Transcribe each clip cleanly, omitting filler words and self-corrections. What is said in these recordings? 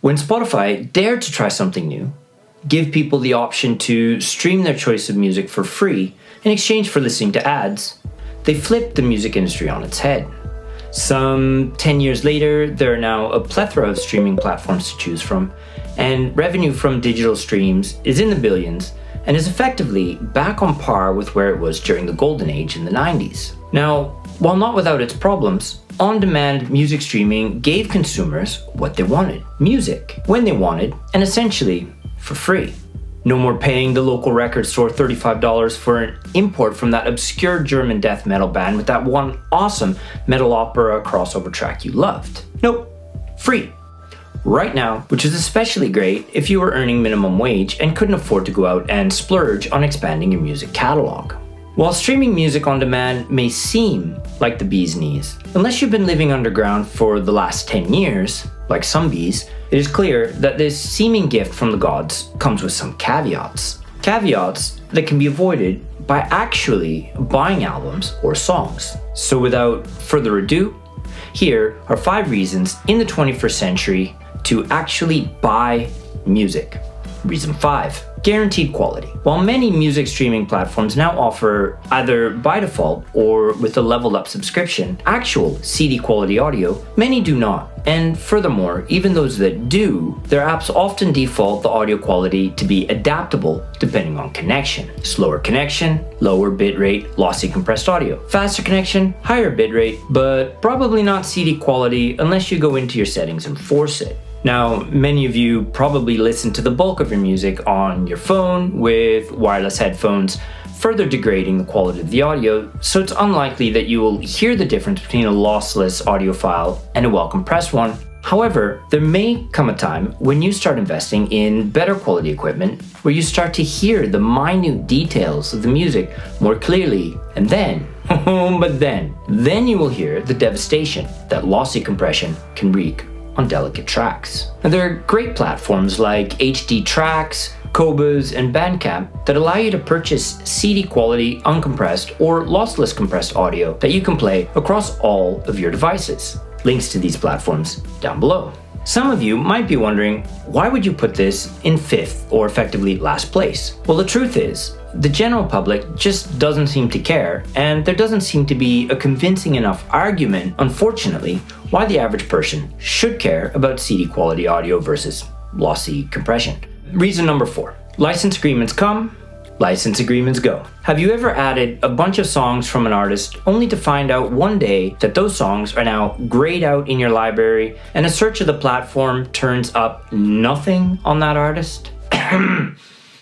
When Spotify dared to try something new, give people the option to stream their choice of music for free in exchange for listening to ads, they flipped the music industry on its head. Some 10 years later, there are now a plethora of streaming platforms to choose from, and revenue from digital streams is in the billions and is effectively back on par with where it was during the golden age in the 90s. Now, while not without its problems, on-demand music streaming gave consumers what they wanted: music, when they wanted, and essentially for free. No more paying the local record store $35 for an import from that obscure German death metal band with that one awesome metal opera crossover track you loved. Nope, free. Right now, which is especially great if you were earning minimum wage and couldn't afford to go out and splurge on expanding your music catalog. While streaming music on demand may seem like the bee's knees, unless you've been living underground for the last 10 years, like some bees, it is clear that this seeming gift from the gods comes with some caveats. Caveats that can be avoided by actually buying albums or songs. So without further ado, here are 5 reasons in the 21st century to actually buy music. Reason 5. Guaranteed quality. While many music streaming platforms now offer, either by default or with a leveled up subscription, actual CD quality audio, many do not. And furthermore, even those that do, their apps often default the audio quality to be adaptable depending on connection. Slower connection, lower bitrate, lossy compressed audio. Faster connection, higher bitrate, but probably not CD quality unless you go into your settings and force it. Now, many of you probably listen to the bulk of your music on your phone with wireless headphones, further degrading the quality of the audio, so it's unlikely that you will hear the difference between a lossless audio file and a well-compressed one. However, there may come a time when you start investing in better quality equipment where you start to hear the minute details of the music more clearly, and then you will hear the devastation that lossy compression can wreak on delicate tracks. And there are great platforms like HD Tracks, Qobuz, and Bandcamp that allow you to purchase CD quality uncompressed or lossless compressed audio that you can play across all of your devices. Links to these platforms down below. Some of you might be wondering, why would you put this in 5th or effectively last place? Well, the truth is, the general public just doesn't seem to care, and there doesn't seem to be a convincing enough argument, unfortunately, why the average person should care about CD quality audio versus lossy compression. Reason number 4. License agreements come, license agreements go. Have you ever added a bunch of songs from an artist only to find out one day that those songs are now grayed out in your library and a search of the platform turns up nothing on that artist?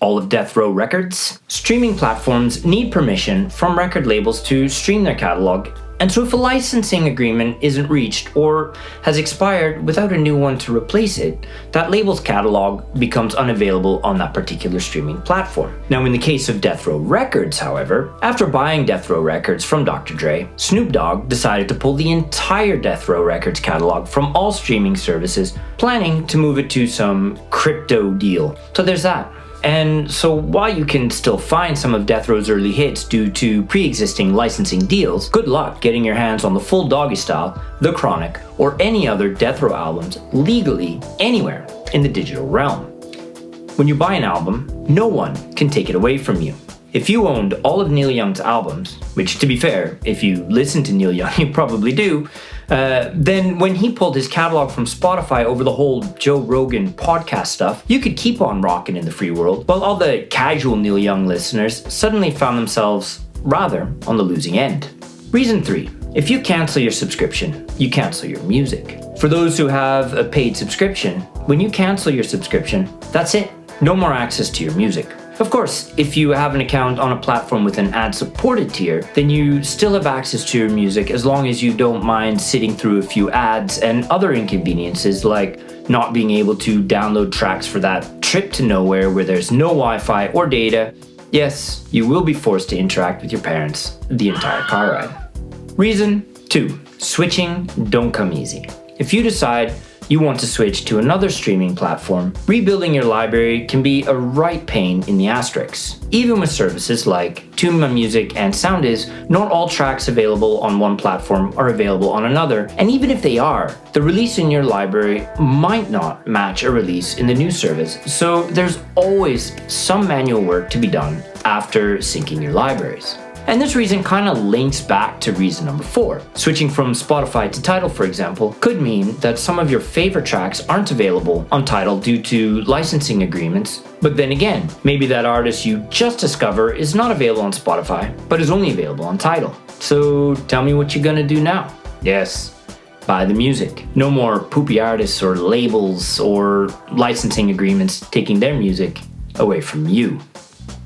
All of Death Row Records? Streaming platforms need permission from record labels to stream their catalog, and so if a licensing agreement isn't reached or has expired without a new one to replace it, that label's catalog becomes unavailable on that particular streaming platform. Now, in the case of Death Row Records, however, after buying Death Row Records from Dr. Dre, Snoop Dogg decided to pull the entire Death Row Records catalog from all streaming services, planning to move it to some crypto deal. So there's that. And so while you can still find some of Death Row's early hits due to pre-existing licensing deals, good luck getting your hands on the full Doggy Style, The Chronic, or any other Death Row albums legally anywhere in the digital realm. When you buy an album, no one can take it away from you. If you owned all of Neil Young's albums, which to be fair, if you listen to Neil Young, you probably do, then when he pulled his catalog from Spotify over the whole Joe Rogan podcast stuff, you could keep on rocking in the free world, while all the casual Neil Young listeners suddenly found themselves rather on the losing end. Reason 3. If you cancel your subscription, you cancel your music. For those who have a paid subscription, when you cancel your subscription, that's it. No more access to your music. Of course, if you have an account on a platform with an ad-supported tier, then you still have access to your music as long as you don't mind sitting through a few ads and other inconveniences like not being able to download tracks for that trip to nowhere where there's no Wi-Fi or data. Yes, you will be forced to interact with your parents the entire car ride. Reason 2. Switching don't come easy. If you decide you want to switch to another streaming platform, rebuilding your library can be a right pain in the asterisk. Even with services like TuneMyMusic and SoundIs, not all tracks available on one platform are available on another, and even if they are, the release in your library might not match a release in the new service, so there's always some manual work to be done after syncing your libraries. And this reason kind of links back to reason number 4. Switching from Spotify to Tidal, for example, could mean that some of your favorite tracks aren't available on Tidal due to licensing agreements. But then again, maybe that artist you just discovered is not available on Spotify, but is only available on Tidal. So tell me what you're gonna do now. Yes, buy the music. No more poopy artists or labels or licensing agreements taking their music away from you.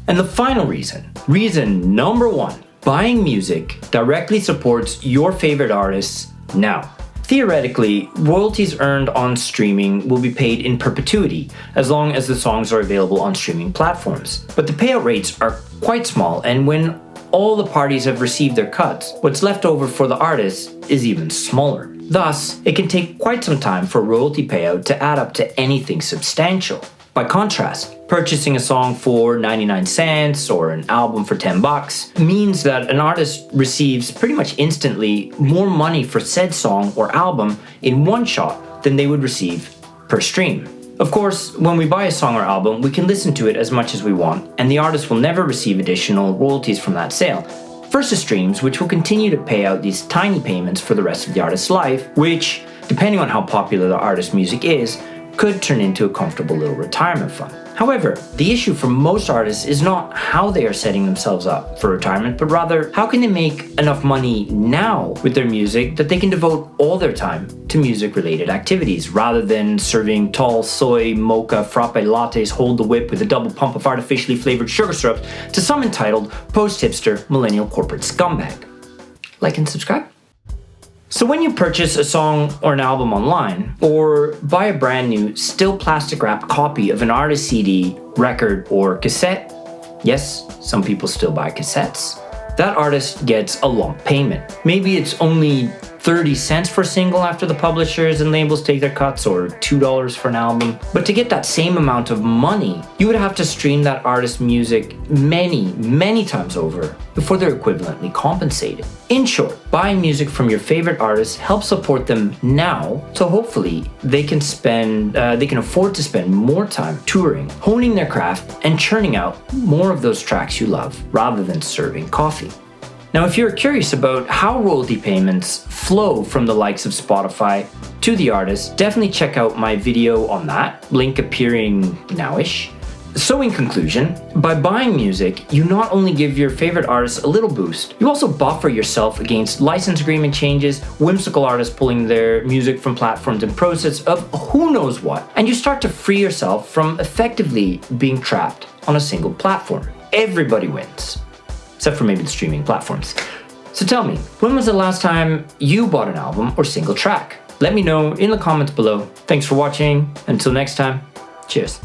And the final reason number 1, buying music directly supports your favorite artists now. Theoretically, royalties earned on streaming will be paid in perpetuity as long as the songs are available on streaming platforms. But the payout rates are quite small, and when all the parties have received their cuts, what's left over for the artists is even smaller. Thus, it can take quite some time for a royalty payout to add up to anything substantial. By contrast, purchasing a song for 99 cents or an album for $10 means that an artist receives pretty much instantly more money for said song or album in one shot than they would receive per stream. Of course, when we buy a song or album, we can listen to it as much as we want, and the artist will never receive additional royalties from that sale, versus streams, which will continue to pay out these tiny payments for the rest of the artist's life, which, depending on how popular the artist's music is, could turn into a comfortable little retirement fund. However, the issue for most artists is not how they are setting themselves up for retirement, but rather how can they make enough money now with their music that they can devote all their time to music-related activities rather than serving tall soy, mocha, frappe lattes, hold the whip with a double pump of artificially flavored sugar syrups to some entitled post-hipster millennial corporate scumbag. Like and subscribe. So when you purchase a song or an album online, or buy a brand new, still plastic wrapped copy of an artist CD, record, or cassette, yes, some people still buy cassettes, that artist gets a lump payment. Maybe it's only 30 cents for a single after the publishers and labels take their cuts, or $2 for an album. But to get that same amount of money, you would have to stream that artist's music many times over before they're equivalently compensated. In short, buying music from your favorite artists helps support them now, so hopefully they can afford to spend more time touring, honing their craft, and churning out more of those tracks you love, rather than serving coffee. Now, if you're curious about how royalty payments flow from the likes of Spotify to the artist, definitely check out my video on that, link appearing nowish. So in conclusion, by buying music, you not only give your favorite artists a little boost, you also buffer yourself against license agreement changes, whimsical artists pulling their music from platforms in process of who knows what, and you start to free yourself from effectively being trapped on a single platform. Everybody wins. Except for maybe the streaming platforms. So tell me, when was the last time you bought an album or single track? Let me know in the comments below. Thanks for watching. Until next time, cheers.